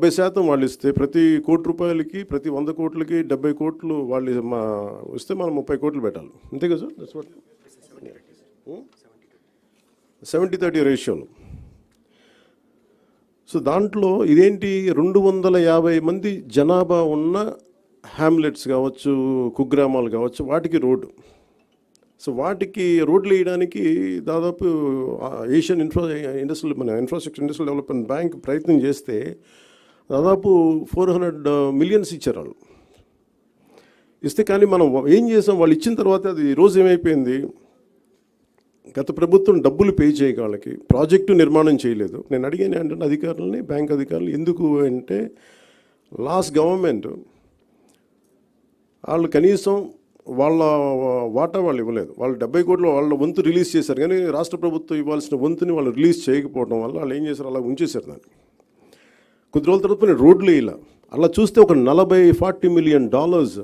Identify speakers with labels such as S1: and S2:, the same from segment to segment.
S1: 70% వాళ్ళు ఇస్తే ప్రతి కోటి రూపాయలకి ప్రతి 100 కోట్లకి 70 కోట్లు వాళ్ళు ఇస్తే మనం 30 కోట్లు పెట్టాలి. అంతే కదా సార్? దట్స్ వాట్ 70-30 రేషియోలో. సో దాంట్లో ఇదేంటి 250 మంది జనాభా ఉన్న హ్యామ్లెట్స్ కావచ్చు, కుగ్రామాలు కావచ్చు, వాటికి రోడ్డు. సో వాటికి రోడ్లు వేయడానికి దాదాపు Asian infrastructure industrial development bank ప్రయత్నం చేస్తే దాదాపు 400 మిలియన్స్ ఇచ్చారు వాళ్ళు. ఇస్తే కానీ మనం ఏం చేసాం, వాళ్ళు ఇచ్చిన తర్వాత అది ఈరోజు ఏమైపోయింది, గత ప్రభుత్వం డబ్బులు పే చేయక వాళ్ళకి ప్రాజెక్టు నిర్మాణం చేయలేదు. నేను అడిగాను ఏంటంటే అధికారులని, బ్యాంక్ అధికారులు, ఎందుకు అంటే లాస్ట్ గవర్నమెంట్ వాళ్ళు కనీసం వాళ్ళ వాటా వాళ్ళు ఇవ్వలేదు. వాళ్ళు 70 కోట్లు వాళ్ళ వంతు రిలీజ్ చేశారు, కానీ రాష్ట్ర ప్రభుత్వం ఇవ్వాల్సిన వంతుని వాళ్ళు రిలీజ్ చేయకపోవడం వల్ల వాళ్ళు ఏం చేశారు, అలా ఉంచేశారు దాన్ని. కొద్ది రోజుల తర్వాత నేను రోడ్లు ఇలా అలా చూస్తే ఒక 40-40 మిలియన్ డాలర్స్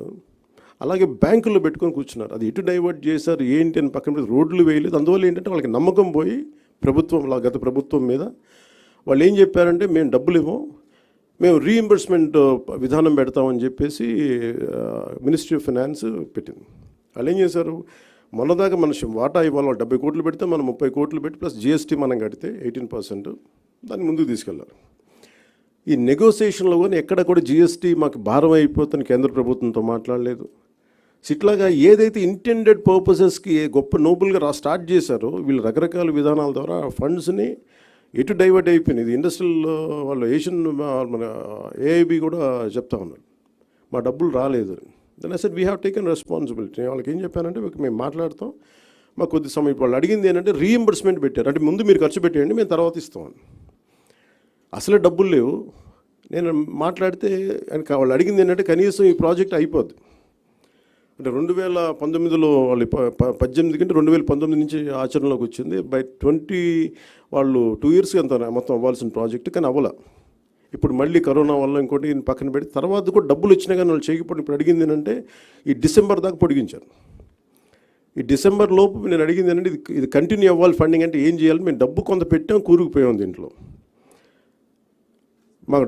S1: అలాగే బ్యాంకుల్లో పెట్టుకొని కూర్చున్నారు. అది ఎటు డైవర్ట్ చేశారు ఏంటి అని పక్కన పెట్టి రోడ్లు వేయలేదు. అందువల్ల ఏంటంటే వాళ్ళకి నమ్మకం పోయి గత ప్రభుత్వం మీద వాళ్ళు ఏం చెప్పారంటే మేము డబ్బులు ఇవ్వం, మేము రీఇంబర్స్మెంట్ విధానం పెడతామని చెప్పేసి మినిస్ట్రీ ఆఫ్ ఫైనాన్స్ పెట్టింది. వాళ్ళు ఏం చేశారు, మొన్నదాకా మన వాటా ఇవ్వాలి, 70 కోట్లు పెడితే మనం 30 కోట్లు పెట్టి ప్లస్ జిఎస్టీ మనం కడితే 18% దాన్ని ముందుకు తీసుకెళ్ళారు. ఈ నెగోసియేషన్లో కానీ ఎక్కడ కూడా జిఎస్టీ మాకు భారం అయిపోతుంది కేంద్ర ప్రభుత్వంతో మాట్లాడలేదు. ఇట్లాగా ఏదైతే ఇంటెండెడ్ పర్పసెస్కి గొప్ప నోబుల్గా స్టార్ట్ చేశారో వీళ్ళు రకరకాల విధానాల ద్వారా ఫండ్స్ని ఎటు డైవర్ట్ అయిపోయింది. ఇది ఇండస్ట్రియల్ వాళ్ళు ఏషియన్ మన ఏఐబి కూడా చెప్తా ఉన్నారు మా డబ్బులు రాలేదు. Then I said we have taken responsibility. వాళ్ళకి ఏం చెప్పానంటే మేము మాట్లాడతాం, మాకు కొద్ది సమయం వాళ్ళు అడిగింది ఏంటంటే రీఇంబర్స్మెంట్ పెట్టారు, అంటే ముందు మీరు ఖర్చు పెట్టేయండి మేము తర్వాత ఇస్తామని. అసలే డబ్బులు లేవు. నేను మాట్లాడితే వాళ్ళు అడిగింది ఏంటంటే కనీసం ఈ ప్రాజెక్ట్ అయిపోద్ది అంటే 2019లో వాళ్ళు 18 కంటే 2019 నుంచి ఆచరణలోకి వచ్చింది. బై 20 వాళ్ళు 2 ఇయర్స్కి అంత మొత్తం అవ్వాల్సిన ప్రాజెక్టు, కానీ అవ్వాల. ఇప్పుడు మళ్ళీ కరోనా వల్ల ఇంకోటి పక్కన పెట్టి తర్వాత కూడా డబ్బులు వచ్చినా కానీ వాళ్ళు చేయకపోవడం. ఇప్పుడు అడిగింది ఏంటంటే ఈ డిసెంబర్ దాకా పొడిగించారు. ఈ డిసెంబర్ లోపు నేను అడిగింది ఏంటంటే ఇది కంటిన్యూ అవ్వాలి ఫండింగ్, అంటే ఏం చేయాలి, మేము డబ్బు కొంత పెట్టాం, కూరుకుపోయాం దీంట్లో. మాకు